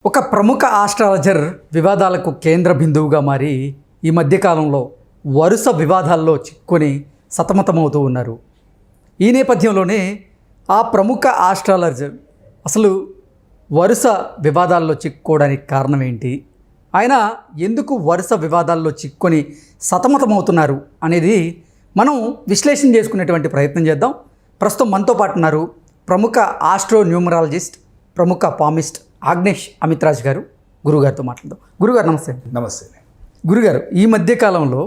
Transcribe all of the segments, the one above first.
ఒక ప్రముఖ ఆస్ట్రాలజర్ వివాదాలకు కేంద్ర బిందువుగా మారి ఈ మధ్యకాలంలో వరుస వివాదాల్లో చిక్కుని సతమతమవుతూ ఉన్నారు. ఈ నేపథ్యంలోనే ఆ ప్రముఖ ఆస్ట్రాలజర్ అసలు వరుస వివాదాల్లో చిక్కుకోవడానికి కారణం ఏంటి, ఆయన ఎందుకు వరుస వివాదాల్లో చిక్కుని సతమతమవుతున్నారు అనేది మనం విశ్లేషణ చేసుకునేటువంటి ప్రయత్నం చేద్దాం. ప్రస్తుతం మనతో పాటు ఉన్నారు ప్రముఖ ఆస్ట్రో న్యూమరాలజిస్ట్, ప్రముఖ పామిస్ట్ ఆగ్నేష్ అమిత్రాజ్ గారు. గురుగారితో మాట్లాడదాం. గురుగారు నమస్తే. నమస్తే. గురుగారు, ఈ మధ్యకాలంలో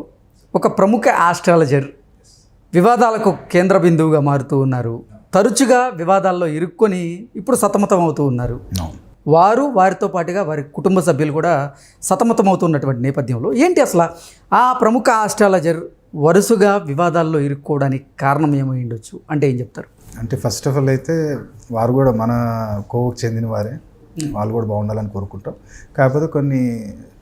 ఒక ప్రముఖ ఆస్ట్రాలజర్ వివాదాలకు కేంద్ర బిందువుగా మారుతూ ఉన్నారు. తరచుగా వివాదాల్లో ఇరుక్కొని ఇప్పుడు సతమతం అవుతూ ఉన్నారు. వారితో పాటుగా వారి కుటుంబ సభ్యులు కూడా సతమతమవుతున్నటువంటి నేపథ్యంలో ఏంటి అసలు ఆ ప్రముఖ ఆస్ట్రాలజర్ వరుసగా వివాదాల్లో ఇరుక్కోవడానికి కారణం ఏమై ఉండొచ్చు అంటే ఏం చెప్తారు? అంటే ఫస్ట్ ఆఫ్ ఆల్ అయితే వారు కూడా మన కోవకు చెందిన వారే, వాళ్ళు కూడా బాగుండాలని కోరుకుంటాం. కాకపోతే కొన్ని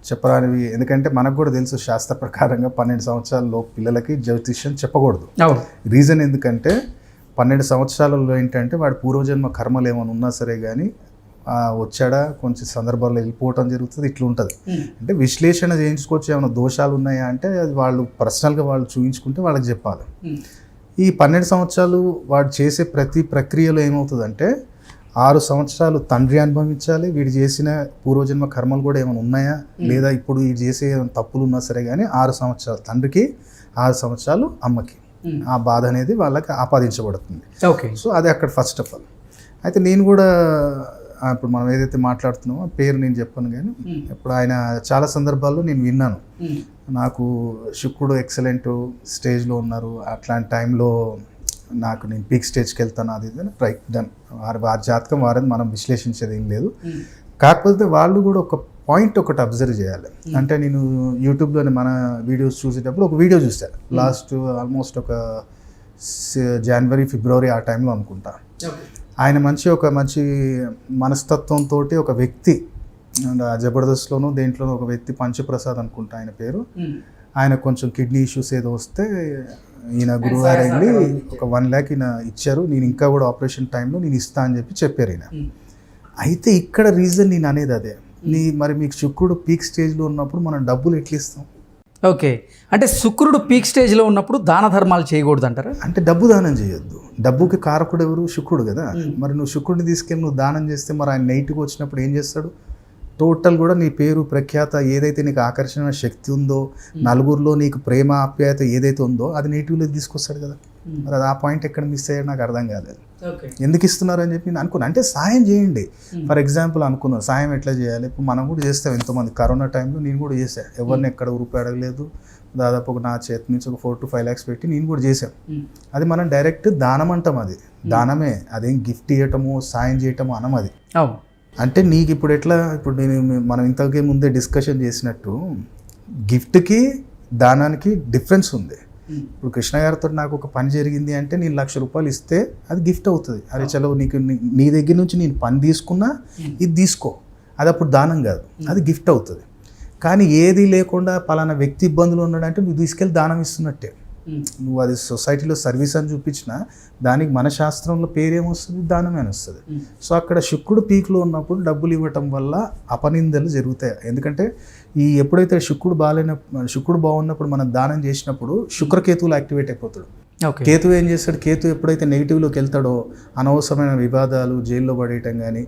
చెప్పరానివి, ఎందుకంటే మనకు కూడా తెలుసు శాస్త్ర ప్రకారంగా 12 సంవత్సరాల్లో పిల్లలకి జ్యోతిష్యం చెప్పకూడదు. రీజన్ ఎందుకంటే 12 సంవత్సరాలలో ఏంటంటే వాడి పూర్వజన్మ కర్మలు ఏమైనా ఉన్నా సరే కానీ వచ్చాడా కొంచెం సందర్భాల్లో వెళ్ళిపోవటం జరుగుతుంది. ఇట్లా ఉంటుంది. అంటే విశ్లేషణ చేయించుకోవచ్చు, ఏమైనా దోషాలు ఉన్నాయా అంటే అది వాళ్ళు పర్సనల్గా వాళ్ళు చూపించుకుంటే వాళ్ళకి చెప్పాలి. ఈ 12 సంవత్సరాలు వాడు చేసే ప్రతి ప్రక్రియలో ఏమవుతుందంటే 6 సంవత్సరాలు తండ్రి అనుభవించాలి. వీడు చేసిన పూర్వజన్మ కర్మలు కూడా ఏమైనా ఉన్నాయా లేదా, ఇప్పుడు వీడు చేసే తప్పులు ఉన్నా సరే కానీ 6 సంవత్సరాలు తండ్రికి, 6 సంవత్సరాలు అమ్మకి ఆ బాధ అనేది వాళ్ళకి ఆపాదించబడుతుంది. ఓకే. సో అది అక్కడ ఫస్ట్ ఆఫ్ ఆల్. అయితే నేను కూడా ఇప్పుడు మనం ఏదైతే మాట్లాడుతున్నామో పేరు నేను చెప్పాను, కానీ ఇప్పుడు ఆయన చాలా సందర్భాల్లో నేను విన్నాను. నాకు శుక్రుడు ఎక్సలెంట్ స్టేజ్లో ఉన్నారు, అట్లాంటి టైంలో నాకు నేను పీక్ స్టేజ్కి వెళ్తాను, అది రైట్ డన్. వారి జాతకం వారని మనం విశ్లేషించేది ఏం లేదు. కాకపోతే వాళ్ళు కూడా ఒక పాయింట్ ఒకటి అబ్జర్వ్ చేయాలి. అంటే నేను యూట్యూబ్లోనే మన వీడియోస్ చూసేటప్పుడు ఒక వీడియో చూశాను లాస్ట్ ఆల్మోస్ట్ ఒక జనవరి ఫిబ్రవరి ఆ టైంలో అనుకుంటా. ఆయన ఒక మంచి మనస్తత్వంతో ఒక వ్యక్తి, జబర్దస్త్లోనూ దేంట్లోనూ ఒక వ్యక్తి, పంచప్రసాద్ అనుకుంటా ఆయన పేరు. ఆయన కొంచెం కిడ్నీ ఇష్యూస్ ఏదో వస్తే ఈయన గురువారం వెళ్ళి ఒక 1 lakh ఈయన ఇచ్చారు. నేను ఇంకా కూడా ఆపరేషన్ టైంలో నేను ఇస్తా అని చెప్పారు ఈయన. అయితే ఇక్కడ రీజన్ నేను అనేది అదే, మరి మీకు శుక్రుడు పీక్ స్టేజ్లో ఉన్నప్పుడు మనం డబ్బులు ఎట్లా ఇస్తాం? ఓకే. అంటే శుక్రుడు పీక్ స్టేజ్లో ఉన్నప్పుడు దాన ధర్మాలు చేయకూడదు అంటారా? అంటే డబ్బు దానం చేయొద్దు. డబ్బుకి కారకుడు ఎవరు? శుక్రుడు కదా. మరి నువ్వు శుక్రుడిని తీసుకెళ్ళి నువ్వు దానం చేస్తే మరి ఆయన నెగిటివ్గా వచ్చినప్పుడు ఏం చేస్తాడు? టోటల్ కూడా నీ పేరు ప్రఖ్యాత ఏదైతే నీకు ఆకర్షణ శక్తి ఉందో, నలుగురిలో నీకు ప్రేమ ఆప్యాయత ఏదైతే ఉందో అది నెగిటివ్లో తీసుకొస్తాడు కదా. మరి అది ఆ పాయింట్ ఎక్కడ మిస్ అయ్యాడు నాకు అర్థం కాలేదు. ఎందుకు ఇస్తున్నారు అని చెప్పి నేను అనుకున్నాను. అంటే సాయం చేయండి. ఫర్ ఎగ్జాంపుల్ అనుకున్నాను సాయం ఎట్లా చేయాలి. ఇప్పుడు మనం కూడా చేస్తాం. ఎంతోమంది కరోనా టైంలో నేను కూడా చేశాను. ఎవరిని ఎక్కడ రూపాయి అడగలేదు. దాదాపు ఒక నా చేతి నుంచి ఒక 4 to 5 lakhs పెట్టి నేను కూడా చేశాను. అది మనం డైరెక్ట్ దానం అంటాం. అది దానమే, అదేం గిఫ్ట్ ఇవ్వటము సాయం చేయటము అనం. అది అంటే నీకు ఇప్పుడు ఎట్లా, ఇప్పుడు మనం ఇంతకే ముందే డిస్కషన్ చేసినట్టు గిఫ్ట్కి దానానికి డిఫరెన్స్ ఉంది. ఇప్పుడు కృష్ణ గారితో నాకు ఒక పని జరిగింది అంటే నేను 1,00,000 రూపాయలు ఇస్తే అది గిఫ్ట్ అవుతుంది. అరే చలో నీకు నీ దగ్గర నుంచి నేను పని తీసుకున్నా ఇది తీసుకో, అది అప్పుడు దానం కాదు, అది గిఫ్ట్ అవుతుంది. కానీ ఏది లేకుండా పలానా వ్యక్తి ఇబ్బందులు ఉన్నాడంటే నువ్వు తీసుకెళ్ళి దానం ఇస్తున్నట్టే. నువ్వు అది సొసైటీలో సర్వీస్ అని చూపించినా దానికి మన శాస్త్రంలో పేరేమొస్తుంది? దానమే అని వస్తుంది. సో అక్కడ శుక్రుడు పీక్లో ఉన్నప్పుడు డబ్బులు ఇవ్వటం వల్ల అపనిందలు జరుగుతాయి. ఎందుకంటే ఎప్పుడైతే శుక్రుడు బాగున్నప్పుడు మనం దానం చేసినప్పుడు శుక్రకేతువులు యాక్టివేట్ అయిపోతాడు. కేతు ఏం చేస్తాడు? కేతు ఎప్పుడైతే నెగిటివ్లోకి వెళ్తాడో అనవసరమైన వివాదాలు, జైల్లో పడేయటం కానీ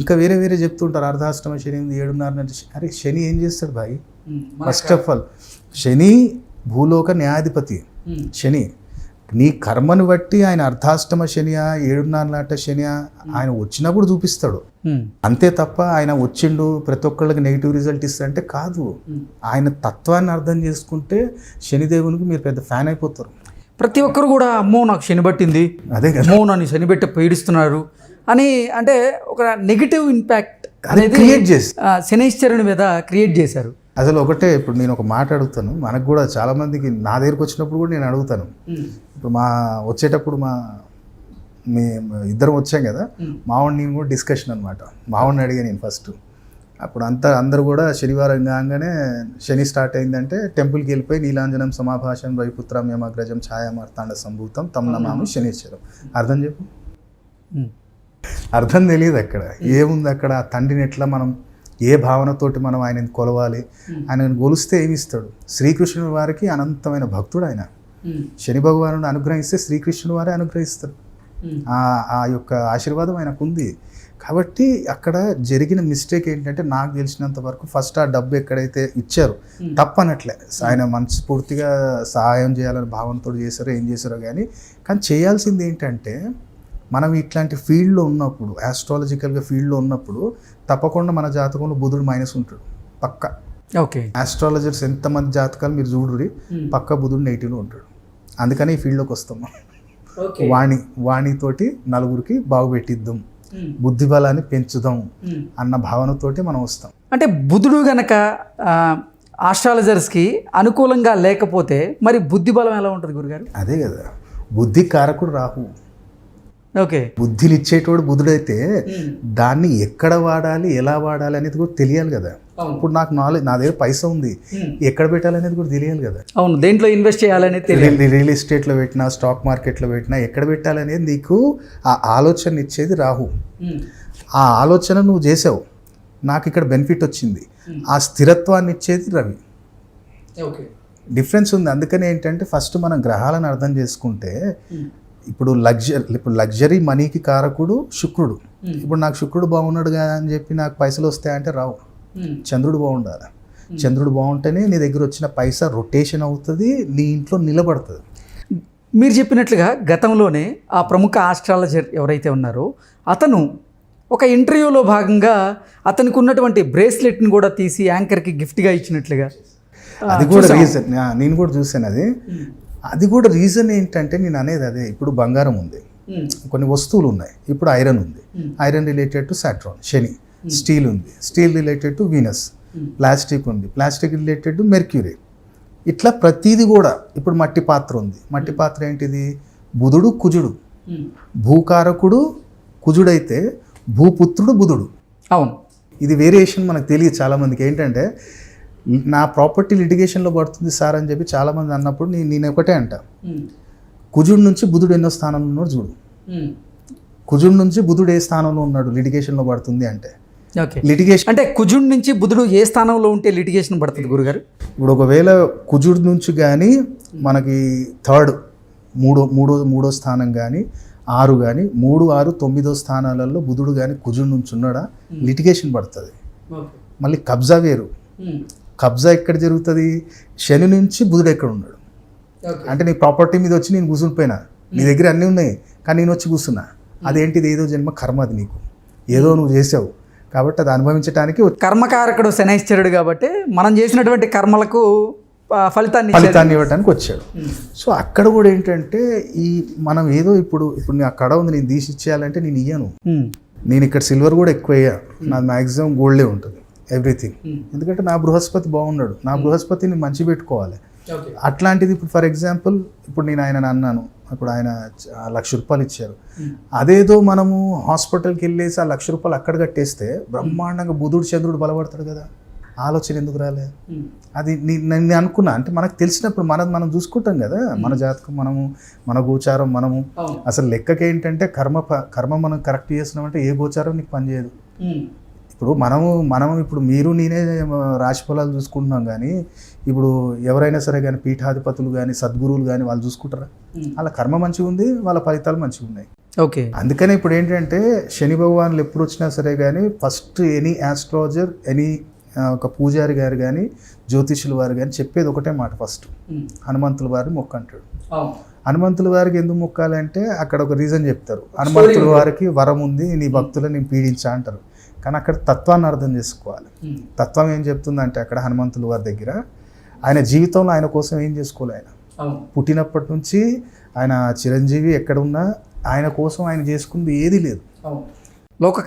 ఇంకా వేరే వేరే చెప్తుంటారు. అర్ధాష్టమ శని 7.5. అరే శని ఏం చేస్తాడు భాయ్? ఫస్ట్ ఆఫ్ ఆల్ శని భూలోక న్యాయాధిపతి. శని నీ కర్మను బట్టి ఆయన అర్ధాష్టమ శనియా 7.5 శనియా ఆయన వచ్చినప్పుడు చూపిస్తాడు. అంతే తప్ప ఆయన వచ్చిండు ప్రతి ఒక్కళ్ళకి నెగిటివ్ రిజల్ట్ ఇస్తాడంటే కాదు. ఆయన తత్వాన్ని అర్థం చేసుకుంటే శనిదేవునికి మీరు పెద్ద ఫ్యాన్ అయిపోతారు. ప్రతి ఒక్కరు కూడా అమ్మో నాకు శని పట్టింది, అదే కదా, అమ్మో నన్ను శని పెట్టి పీడిస్తున్నారు అని అంటే ఒక నెగిటివ్ ఇంపాక్ట్ అనేది క్రియేట్ చేసి శనైశ్వరుని మీద క్రియేట్ చేశారు. అసలు ఒకటే, ఇప్పుడు నేను ఒక మాట అడుగుతాను. మనకు కూడా చాలామందికి నా దగ్గరకు వచ్చినప్పుడు కూడా నేను అడుగుతాను. ఇప్పుడు వచ్చేటప్పుడు ఇద్దరం వచ్చాం కదా, మావాడిని నేను కూడా డిస్కషన్ అనమాట. మావాడిని అడిగా నేను ఫస్ట్. అప్పుడు అందరూ కూడా శనివారం కాగానే శని స్టార్ట్ అయిందంటే టెంపుల్కి వెళ్ళిపోయి నీలాంజనం సమాభాషం వైపుత్రం యమగ్రజం ఛాయామార్తాండ సంభూతం తమ్ నమామి శనీశ్వరం. అర్థం చెప్పు. అర్థం తెలియదు అక్కడ ఏముంది అక్కడ ఆ తండ్రిని ఎట్లా మనం ఏ భావనతోటి మనం ఆయనని కొలవాలి, ఆయనను కొలిస్తే ఏమి ఇస్తాడు. శ్రీకృష్ణుడి వారికి అనంతమైన భక్తుడు ఆయన. శని భగవానుడు అనుగ్రహిస్తే శ్రీకృష్ణుడు వారే అనుగ్రహిస్తారు. ఆ యొక్క ఆశీర్వాదం ఆయనకు ఉంది. కాబట్టి అక్కడ జరిగిన మిస్టేక్ ఏంటంటే నాకు తెలిసినంత వరకు ఫస్ట్ ఆ డబ్బు ఎక్కడైతే ఇచ్చారో తప్పనట్లే, ఆయన మనస్ఫూర్తిగా సహాయం చేయాలని భావనతో చేశారో ఏం చేశారో కానీ చేయాల్సింది ఏంటంటే మనం ఇట్లాంటి ఫీల్డ్లో ఉన్నప్పుడు, ఆస్ట్రాలజికల్గా ఫీల్డ్లో ఉన్నప్పుడు తప్పకుండా మన జాతకంలో బుధుడు మైనస్ ఉంటాడు పక్క. ఓకే, ఆస్ట్రాలజర్స్ ఎంతమంది జాతకాలు మీరు చూడురి పక్క బుధుడు నెగిటివ్లో ఉంటాడు. అందుకని ఈ ఫీల్డ్లోకి వస్తాం. వాణితోటి నలుగురికి బాగుపెట్టిద్దాం, బుద్ధి బలాన్ని పెంచుదాం అన్న భావనతోటి మనం వస్తాం. అంటే బుధుడు గనక ఆస్ట్రాలజర్స్కి అనుకూలంగా లేకపోతే మరి బుద్ధి బలం ఎలా ఉంటుంది గురుగారు? అదే కదా, బుద్ధి కారకుడు రాహు. ఓకే, బుద్ధిని ఇచ్చేటోడు బుధుడైతే దాన్ని ఎక్కడ వాడాలి, ఎలా వాడాలి అనేది కూడా తెలియాలి కదా. ఇప్పుడు నాకు నాలెడ్జ్, నా దగ్గర పైసా ఉంది, ఎక్కడ పెట్టాలనేది కూడా తెలియాలి కదా. అవును, దేంట్లో ఇన్వెస్ట్ చేయాలనేది తెలియాలి. రియల్ ఎస్టేట్లో పెట్టినా, స్టాక్ మార్కెట్లో పెట్టినా, ఎక్కడ పెట్టాలనేది నీకు ఆ ఆలోచన ఇచ్చేది రాహు. ఆ ఆలోచన నువ్వు చేసావు, నాకు ఇక్కడ బెనిఫిట్ వచ్చింది, ఆ స్థిరత్వాన్ని ఇచ్చేది రవి. ఓకే, డిఫరెన్స్ ఉంది. అందుకని ఏంటంటే ఫస్ట్ మనం గ్రహాలను అర్థం చేసుకుంటే, ఇప్పుడు లగ్జరీ మనీకి కారకుడు శుక్రుడు. ఇప్పుడు నాకు శుక్రుడు బాగున్నాడు కదా అని చెప్పి నాకు పైసలు వస్తాయంటే రావు. చంద్రుడు బాగుండాలి. చంద్రుడు బాగుంటేనే నీ దగ్గర వచ్చిన పైసా రొటేషన్ అవుతుంది, నీ ఇంట్లో నిలబడుతుంది. మీరు చెప్పినట్లుగా గతంలోనే ఆ ప్రముఖ ఆస్ట్రాలజర్ ఎవరైతే ఉన్నారో అతను ఒక ఇంటర్వ్యూలో భాగంగా అతనికి ఉన్నటువంటి బ్రేస్లెట్ని కూడా తీసి యాంకర్కి గిఫ్ట్గా ఇచ్చినట్లుగా అది కూడా రీజన్. నేను కూడా చూశాను అది. అది కూడా రీజన్ ఏంటంటే నేను అనేది అదే. ఇప్పుడు బంగారం ఉంది, కొన్ని వస్తువులు ఉన్నాయి. ఇప్పుడు ఐరన్ ఉంది, ఐరన్ రిలేటెడ్ టు సాట్రాన్ శని. స్టీల్ ఉంది, steel related to Venus. Plastic ఉంది, ప్లాస్టిక్ రిలేటెడ్ టు మెర్క్యూరీ. ఇట్లా ప్రతిదీ కూడా. ఇప్పుడు మట్టి పాత్ర ఉంది, మట్టి పాత్ర ఏంటిది? బుధుడు కుజుడు. భూకారకుడు కుజుడైతే భూపుత్రుడు బుధుడు. అవును, ఇది వేరియేషన్ మనకు తెలియదు చాలామందికి. ఏంటంటే నా ప్రాపర్టీ లిటిగేషన్లో పడుతుంది సార్ అని చెప్పి చాలామంది అన్నప్పుడు నేను ఒకటే అంట, కుజుడు నుంచి బుధుడు ఎన్నో స్థానంలో ఉన్నాడు చూడు. కుజుడు నుంచి బుధుడు ఏ స్థానంలో ఉన్నాడు లిటిగేషన్లో పడుతుంది అంటే లిటిగేషన్ అంటే కుజుడు నుంచి బుధుడు ఏ స్థానంలో ఉంటే లిటిగేషన్ పడుతుంది గురుగారు? ఇప్పుడు ఒకవేళ కుజుడు నుంచి కానీ మనకి థర్డ్ మూడో స్థానం కానీ 6 కానీ 3, 6, 9 స్థానాలలో బుధుడు కానీ కుజుడు నుంచి ఉన్నాడా లిటిగేషన్ పడుతుంది. మళ్ళీ కబ్జా వేరు. కబ్జా ఎక్కడ జరుగుతుంది? శని నుంచి బుధుడు ఎక్కడ ఉన్నాడు అంటే నీ ప్రాపర్టీ మీద వచ్చి నేను కూర్చునిపోయినా, నీ దగ్గర అన్నీ ఉన్నాయి కానీ నేను వచ్చి కూర్చున్నా, అదేంటిది? ఏదో జన్మ కర్మ, అది నీకు ఏదో నువ్వు చేసావు కాబట్టి అది అనుభవించడానికి. కర్మకారకుడు శనైశ్చరుడు కాబట్టి మనం చేసినటువంటి కర్మలకు ఫలితాన్ని ఇవ్వడానికి వచ్చాడు. సో అక్కడ కూడా ఏంటంటే ఈ మనం ఏదో ఇప్పుడు నా కడ ఉంది, నేను తీసి ఇచ్చేయాలంటే నేను ఇయ్యను. నేను ఇక్కడ సిల్వర్ కూడా ఎక్కువ అయ్యా, నాది మ్యాక్సిమం గోల్డే ఉంటుంది ఎవ్రీథింగ్. ఎందుకంటే నా బృహస్పతి బాగున్నాడు, నా బృహస్పతిని మంచి పెట్టుకోవాలి. అట్లాంటిది ఇప్పుడు ఫర్ ఎగ్జాంపుల్ ఇప్పుడు నేను ఆయన అన్నాను, ఇప్పుడు ఆయన 1,00,000 రూపాయలు ఇచ్చారు. అదేదో మనము హాస్పిటల్కి వెళ్ళేసి ఆ 1,00,000 రూపాయలు అక్కడ కట్టేస్తే బ్రహ్మాండంగా బుధుడు చంద్రుడు బలపడతాడు కదా. ఆలోచన ఎందుకు రాలే? అది నేను అనుకున్నా. అంటే మనకు తెలిసినప్పుడు మనం చూసుకుంటాం కదా, మన జాతకం మనము, మన గోచారం మనము. అసలు లెక్కకి ఏంటంటే కర్మ మనం కరెక్ట్ చేస్తున్నామంటే ఏ గోచారం నీకు పనిచేయదు. ఇప్పుడు మనము ఇప్పుడు మీరు నేనే రాశి ఫలాలు చూసుకుంటున్నాం కానీ ఇప్పుడు ఎవరైనా సరే కానీ పీఠాధిపతులు కానీ సద్గురువులు కానీ వాళ్ళు చూసుకుంటారా? వాళ్ళ కర్మ మంచిగా ఉంది, వాళ్ళ ఫలితాలు మంచిగా ఉన్నాయి. ఓకే, అందుకనే ఇప్పుడు ఏంటంటే శని భగవాన్లు ఎప్పుడు వచ్చినా సరే కానీ ఫస్ట్ ఎనీ ఆస్ట్రాలజర్, ఎనీ ఒక పూజారి గారు కానీ జ్యోతిషుల వారు కానీ చెప్పేది ఒకటే మాట, ఫస్ట్ హనుమంతుల వారిని మొక్క అంటాడు. హనుమంతుల వారికి ఎందుకు మొక్కాలంటే అక్కడ ఒక రీజన్ చెప్తారు. హనుమంతుల వారికి వరం ఉంది, నీ భక్తులను నేను పీడించా అంటారు. కానీ అక్కడ తత్వాన్ని అర్థం చేసుకోవాలి. తత్వం ఏం చెప్తుందంటే అక్కడ హనుమంతుల వారి దగ్గర ఆయన జీవితంలో ఆయన కోసం ఏం చేసుకోలే. ఆయన పుట్టినప్పటి నుంచి ఆయన చిరంజీవి, ఎక్కడున్నా ఆయన కోసం ఆయన చేసుకుంది ఏది లేదు. లోక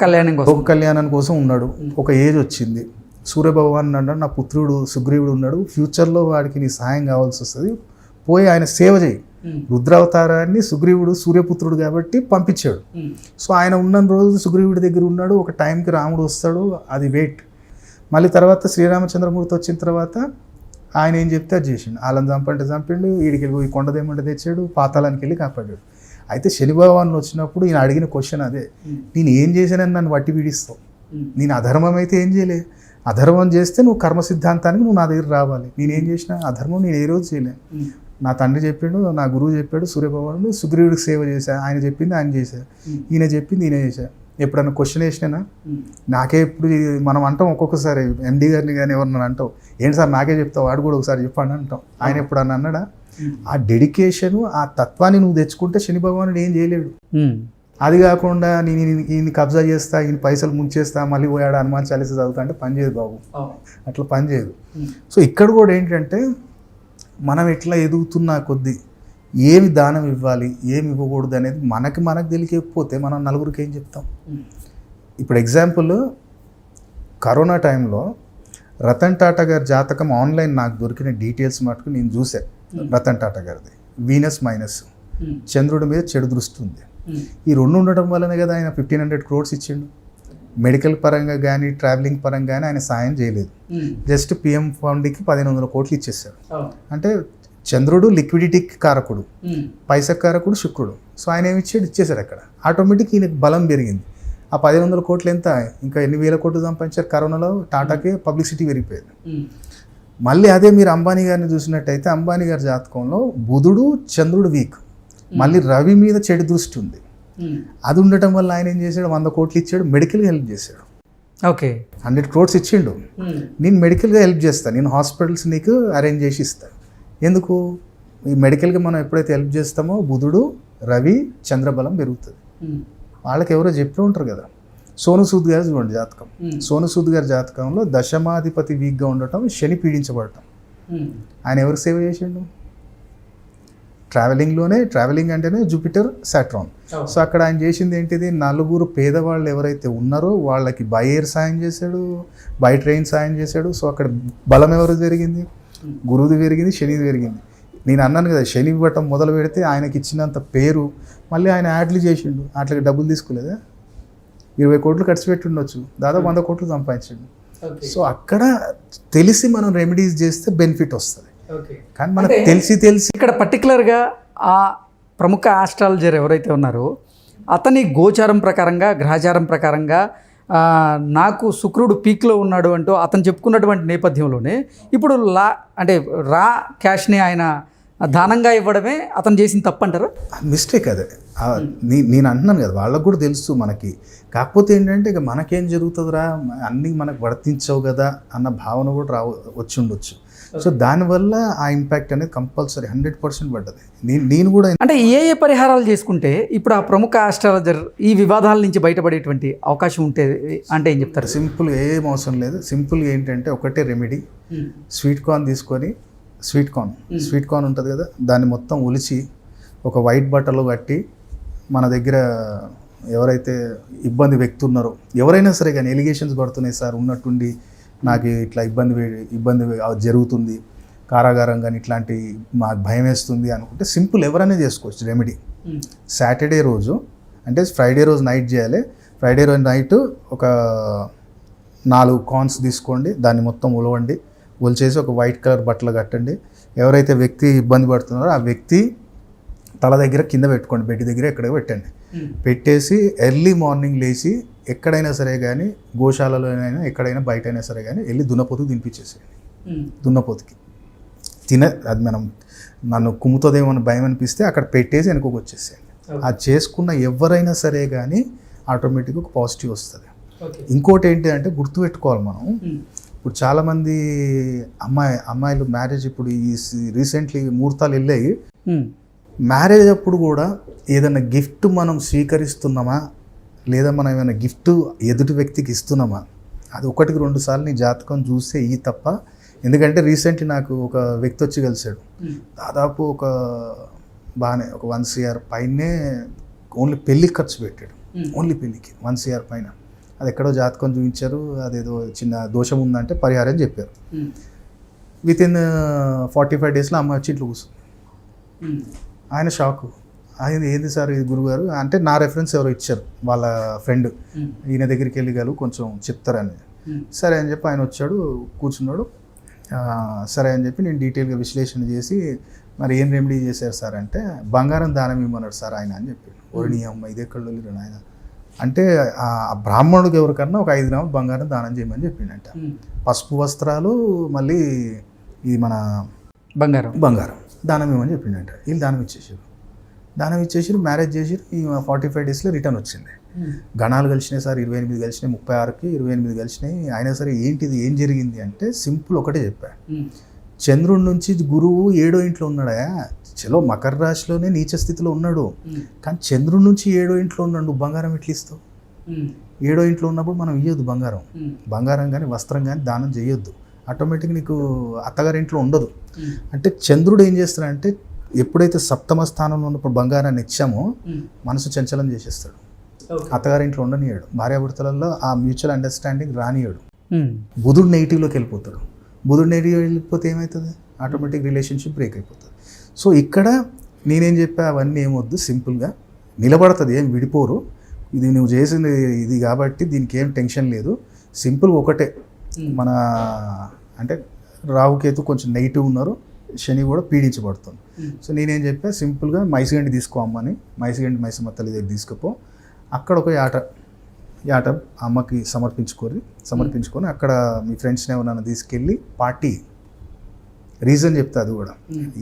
కళ్యాణం కోసం ఉన్నాడు. ఒక ఏజ్ వచ్చింది, సూర్యభగవాన్ అన్నాడు నా పుత్రుడు సుగ్రీవుడు ఉన్నాడు, ఫ్యూచర్లో వాడికి నీ సహాయం కావాల్సి వస్తుంది, పోయి ఆయన సేవ చేయి. రుద్రావతారాన్ని సుగ్రీవుడు సూర్యపుత్రుడు కాబట్టి పంపించాడు. సో ఆయన ఉన్న రోజు సుగ్రీవుడి దగ్గర ఉన్నాడు. ఒక టైంకి రాముడు వస్తాడు, అది వెయిట్. మళ్ళీ తర్వాత శ్రీరామచంద్రమూర్తి వచ్చిన తర్వాత ఆయన ఏం చెప్తే అది చేసిండు. వాళ్ళని చంపంటే చంపిండు, వీడికి వెళ్ళి కొండదేమంటే తెచ్చాడు, పాతాళానికి వెళ్ళి కాపాడాడు. అయితే శని భగవాన్ వచ్చినప్పుడు ఈయన అడిగిన క్వశ్చన్ అదే, నేను ఏం చేశానని నన్ను వట్టి పీడిస్తావు, నేను అధర్మం అయితే ఏం చేయలే, అధర్మం చేస్తే నువ్వు కర్మ సిద్ధాంతానికి నువ్వు నా దగ్గర రావాలి, నేనేం చేసినా అధర్మం నేను ఏ రోజు చేయలే. నా తండ్రి చెప్పాడు, నా గురువు చెప్పాడు, సూర్యభగవానుడు సుగ్రీవుడికి సేవ చేశా, ఆయన చెప్పింది ఆయన చేశా, ఈయన చెప్పింది ఈయన చేశా. ఎప్పుడన్నా క్వశ్చన్ వేసినా నాకే ఎప్పుడు మనం అంటాం ఒక్కొక్కసారి ఎండి గారిని కానీ ఎవరన్నా అంటావు, ఏంటి సార్ నాకే చెప్తావు, వాడు కూడా ఒకసారి చెప్పండి అంటాం. ఆయన ఎప్పుడన్నా అన్నాడా? ఆ డెడికేషను ఆ తత్వాన్ని నువ్వు తెచ్చుకుంటే శని భగవానుడు ఏం చేయలేడు. అది కాకుండా నేను ఈయన కబ్జా చేస్తా, ఈయన పైసలు ముంచేస్తా, మళ్ళీ పోయాడు హనుమాన్ చాలీస చదువుతా అంటే పని చేయదు బాబు, అట్లా పని చేయదు. సో ఇక్కడ కూడా ఏంటంటే మనం ఎట్లా ఎదుగుతున్నా కొద్దీ ఏమి దానం ఇవ్వాలి ఏమి ఇవ్వకూడదు అనేది మనకు తెలియకపోతే మనం నలుగురికి ఏం చెప్తాం. ఇప్పుడు ఎగ్జాంపుల్ కరోనా టైంలో రతన్ టాటా గారి జాతకం ఆన్లైన్ నాకు దొరికిన డీటెయిల్స్ మటుకు నేను చూసాను. రతన్ టాటా గారిది వీనస్ మైనస్, చంద్రుడి మీద చెడు దృష్టి ఉంది. ఈ రెండు ఉండటం వల్లనే కదా ఆయన 1500 crores ఇచ్చిండు. మెడికల్ పరంగా కానీ ట్రావెలింగ్ పరంగా కానీ ఆయన సాయం చేయలేదు. జస్ట్ పిఎం ఫండ్కి 1500 కోట్లు ఇచ్చేసాడు. అంటే చంద్రుడు లిక్విడిటీకి కారకుడు, పైసా కారకుడు శుక్రుడు. సో ఆయన ఏమి ఇచ్చేసాడు అక్కడ. ఆటోమేటిక్ ఈయనకు బలం పెరిగింది. ఆ 1500 కోట్లు ఎంత, ఇంకా ఎన్ని వేల కోట్లు సంపాదించారు కరోనాలో. టాటాకే పబ్లిసిటీ పెరిగిపోయింది. మళ్ళీ అదే మీరు అంబానీ గారిని చూసినట్టయితే అంబానీ గారి జాతకంలో బుధుడు చంద్రుడు వీక్, మళ్ళీ రవి మీద చెడు దృష్టి ఉంది. అది ఉండటం వల్ల ఆయన ఏం చేశాడు, 100 కోట్లు ఇచ్చాడు, మెడికల్గా హెల్ప్ చేశాడు. ఓకే, 100 crores ఇచ్చిండు. నేను మెడికల్గా హెల్ప్ చేస్తాను, నేను హాస్పిటల్స్ నీకు అరేంజ్ చేసి ఇస్తాను. ఎందుకు? ఈ మెడికల్గా మనం ఎప్పుడైతే హెల్ప్ చేస్తామో బుధుడు రవి చంద్రబలం పెరుగుతుంది. వాళ్ళకి ఎవరో చెప్పి ఉంటారు కదా. సోను సూద్ గారు చూడండి జాతకం. సోను సూద్ గారి జాతకంలో దశమాధిపతి వీక్గా ఉండటం, శని పీడించబడటం. ఆయన ఎవరికి సేవ చేసిండు? ట్రావెలింగ్ అంటేనే జూపిటర్ సాట్రాన్. సో అక్కడ ఆయన చేసింది ఏంటిది, నలుగురు పేదవాళ్ళు ఎవరైతే ఉన్నారో వాళ్ళకి బై ఎయిర్ సాయం చేశాడు, బై ట్రైన్ సాయం చేశాడు. సో అక్కడ బలం ఎవరు పెరిగింది? గురువుది పెరిగింది, శనిది పెరిగింది. నేను అన్నాను కదా, శని ఇవ్వటం మొదలు పెడితే ఆయనకి ఇచ్చినంత పేరు మళ్ళీ ఆయన యాడ్లు చేసిండు. అట్లకి డబ్బులు తీసుకోలేదా? 20 కోట్లు ఖర్చు పెట్టి ఉండొచ్చు, దాదాపు 100 కోట్లు సంపాదించండు. సో అక్కడ తెలిసి మనం రెమెడీస్ చేస్తే బెనిఫిట్ వస్తుంది. కానీ మనకు తెలిసి ఇక్కడ పర్టికులర్గా ఆ ప్రముఖ ఆస్ట్రాలజర్ ఎవరైతే ఉన్నారో అతని గోచారం ప్రకారంగా గ్రహచారం ప్రకారంగా నాకు శుక్రుడు పీక్లో ఉన్నాడు అంటూ అతను చెప్పుకున్నటువంటి నేపథ్యంలోనే ఇప్పుడు రా క్యాష్ని ఆయన దానంగా ఇవ్వడమే అతను చేసిన తప్పు అంటారా? మిస్టేక్ అదే. నేను అంటున్నాను కదా, వాళ్ళకు కూడా తెలుసు మనకి. కాకపోతే ఏంటంటే ఇక మనకేం జరుగుతుందిరా, అన్నీ మనకు వర్తించవు కదా అన్న భావన కూడా వచ్చి ఉండొచ్చు. సో దానివల్ల ఆ ఇంపాక్ట్ అనేది కంపల్సరీ 100% పడ్డది. నేను కూడా అంటే ఏ పరిహారాలు చేసుకుంటే ఇప్పుడు ఆ ప్రముఖ ఆస్ట్రాలజర్ ఈ వివాదాల నుంచి బయటపడేటువంటి అవకాశం ఉంటే అంటే ఏం చెప్తారు? సింపుల్, ఏం అవసరం లేదు. సింపుల్గా ఏంటంటే ఒకటే రెమెడీ, స్వీట్ కార్న్ తీసుకొని, స్వీట్ కార్న్ ఉంటుంది కదా, దాన్ని మొత్తం ఒలిచి ఒక వైట్ బట్టలో కట్టి, మన దగ్గర ఎవరైతే ఇబ్బంది వ్యక్తి ఉన్నారో ఎవరైనా సరే కానీ ఎలిగేషన్స్ పడుతున్నాయి సార్, ఉన్నట్టుండి నాకు ఇట్లా ఇబ్బంది జరుగుతుంది, కారాగారం కానీ ఇట్లాంటి మాకు భయం వేస్తుంది అనుకుంటే సింపుల్ ఎవరైనా చేసుకోవచ్చు రెమెడీ. సాటర్డే రోజు అంటే ఫ్రైడే రోజు నైట్ చేయాలి. ఫ్రైడే రోజు నైట్ ఒక 4 కార్న్స్ తీసుకోండి, దాన్ని మొత్తం ఒలిచేసి ఒక వైట్ కలర్ బట్టలు కట్టండి. ఎవరైతే వ్యక్తి ఇబ్బంది పడుతున్నారో ఆ వ్యక్తి తల దగ్గర కింద పెట్టుకోండి, బెడ్ దగ్గర ఎక్కడ పెట్టండి. పెట్టేసి ఎర్లీ మార్నింగ్ లేచి ఎక్కడైనా సరే కానీ, గోశాలలోనైనా ఎక్కడైనా బయట అయినా సరే కానీ వెళ్ళి దున్నపోతుకి తినిపించేసేయండి. దున్నపోతుకి అది నన్ను కుమ్ముతుందేమో అని భయం అనిపిస్తే అక్కడ పెట్టేసి వెనుకకు వచ్చేసేయండి. అది చేసుకున్న ఎవరైనా సరే కానీ ఆటోమేటిక్గా ఒక పాజిటివ్ వస్తుంది. ఇంకోటి ఏంటి అంటే గుర్తుపెట్టుకోవాలి మనం, ఇప్పుడు చాలామంది అమ్మాయిలు మ్యారేజ్ ఇప్పుడు ఈ రీసెంట్లీ ముహూర్తాలు వెళ్ళాయి. మ్యారేజ్ అప్పుడు కూడా ఏదైనా గిఫ్ట్ మనం స్వీకరిస్తున్నామా లేదా మనం ఏమైనా గిఫ్ట్ ఎదుటి వ్యక్తికి ఇస్తున్నామా, అది 1-2 సార్లు నీ జాతకం చూస్తే ఈ తప్ప. ఎందుకంటే రీసెంట్లీ నాకు ఒక వ్యక్తి వచ్చి కలిశాడు, దాదాపు ఒక 1 CR పైనే ఓన్లీ పెళ్ళికి ఖర్చు పెట్టాడు. ఓన్లీ పెళ్ళికి 1 CR పైన. అది ఎక్కడో జాతకం చూపించారు, అదేదో చిన్న దోషం ఉందంటే పరిహారం చెప్పారు. వితిన్ 45 డేస్లో అమ్మాయి వచ్చి ఇంట్లో కూర్చుంది. ఆయన షాకు. ఆయన ఏంది సార్ ఇది గురుగారు అంటే, నా రెఫరెన్స్ ఎవరో ఇచ్చారు వాళ్ళ ఫ్రెండ్, ఈయన దగ్గరికి వెళ్ళగలరు కొంచెం చెప్తారని. సరే అని చెప్పి ఆయన వచ్చాడు, కూర్చున్నాడు. సరే అని చెప్పి నేను డీటెయిల్గా విశ్లేషణ చేసి మరి ఏం రెమెడీ చేశారు సార్ అంటే బంగారం దానం ఇవ్వమన్నాడు సార్ ఆయన అని చెప్పాడు. ఓరి అమ్మ ఇదే కళ్ళు ఆయన అంటే ఆ బ్రాహ్మణుడికి ఎవరికన్నా ఒక 5 గ్రాములు బంగారం దానం చేయమని చెప్పిండంట. పసుపు వస్త్రాలు మళ్ళీ ఇది మన బంగారం దానం ఇవ్వమని చెప్పిండంట. వీళ్ళు దానం ఇచ్చేసారు మ్యారేజ్ చేసారు. ఈ 45 డేస్లో రిటర్న్ వచ్చింది. గణాలు కలిసినాయి సార్, 28 కలిసినాయి, 36కి 28 కలిసినాయి. అయినా సరే ఏంటిది ఏం జరిగింది అంటే సింపుల్ ఒకటే చెప్పా. చంద్రుడి నుంచి గురువు 7వ ఇంట్లో ఉన్నాడా, చలో మకర రాశిలోనే నీచ స్థితిలో ఉన్నాడు, కానీ చంద్రుడి నుంచి 7వ ఇంట్లో ఉన్నాడు. నువ్వు బంగారం ఎట్లా ఇస్తావు? 7వ ఇంట్లో ఉన్నప్పుడు మనం ఇవ్వద్దు బంగారం కానీ వస్త్రం కానీ దానం చేయొద్దు. ఆటోమేటిక్గా నీకు అత్తగారింట్లో ఉండదు. అంటే చంద్రుడు ఏం చేస్తాడంటే ఎప్పుడైతే సప్తమ స్థానంలో ఉన్నప్పుడు బంగారాన్ని ఇచ్చామో మనసు చంచలం చేసేస్తాడు. అత్తగారింట్లో ఉండనియాడు, భార్యాభర్తలలో ఆ మ్యూచువల్ అండర్స్టాండింగ్ రానియాడు. బుధుడు నెగిటివ్లోకి వెళ్ళిపోతాడు. బుధుడు నెగిటివ్ వెళ్ళిపోతే ఏమవుతుంది? ఆటోమేటిక్ రిలేషన్షిప్ బ్రేక్ అయిపోతుంది. సో ఇక్కడ నేనేం చెప్పా, అవన్నీ ఏమొద్దు, సింపుల్గా నిలబడుతుంది, ఏం విడిపోరు. ఇది నువ్వు చేసింది ఇది కాబట్టి దీనికి ఏం టెన్షన్ లేదు. సింపుల్గా ఒకటే, మన అంటే రాహుకేతు కొంచెం నెగిటివ్ ఉన్నారు, శని కూడా పీడించబడుతుంది. సో నేనేం చెప్పా, సింపుల్గా మైసిగండి తీసుకో అమ్మని, మైసమ్మ తల్లి దగ్గర తీసుకుపో, అక్కడ ఒక యాట అమ్మకి సమర్పించుకొని అక్కడ మీ ఫ్రెండ్స్ని ఎవరైనా తీసుకెళ్ళి పార్టీ రీజన్ చెప్తా. అది కూడా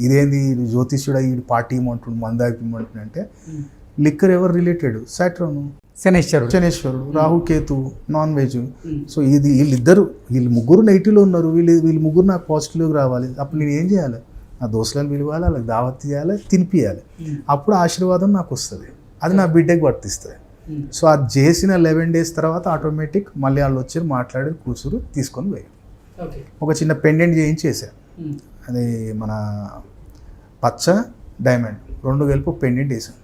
ఇదేంది జ్యోతిష్యుడు ఈ పార్టీ ఇమ్మంటుండు, మందాగిమ్మంటుండు అంటే లిక్కర్ ఎవరు రిలేటెడ్? సాట్రన్, శనేశ్వరుడు, రాహుకేతు, నాన్ వెజ్. సో ఇది వీళ్ళు ముగ్గురు నెగిటివ్లో ఉన్నారు, వీళ్ళు ముగ్గురు నాకు పాజిటివ్లోకి రావాలి. అప్పుడు నేను ఏం చేయాలి? నా దోస్తులను పిలవాలి, వాళ్ళకి దావత్ చేయాలి, తినిపియాలి. అప్పుడు ఆశీర్వాదం నాకు వస్తుంది, అది నా బిడ్డకి వర్తిస్తుంది. సో అది చేసిన 11 డేస్ తర్వాత ఆటోమేటిక్ మళ్ళీ వాళ్ళు వచ్చారు, మాట్లాడారు, కూర్చురు, తీసుకొని పోయారు. ఒక చిన్న పెండెంట్ చేయించేసారు. అది మన పచ్చ డైమండ్ 2 కలిపి పెండెంట్ వేసాం.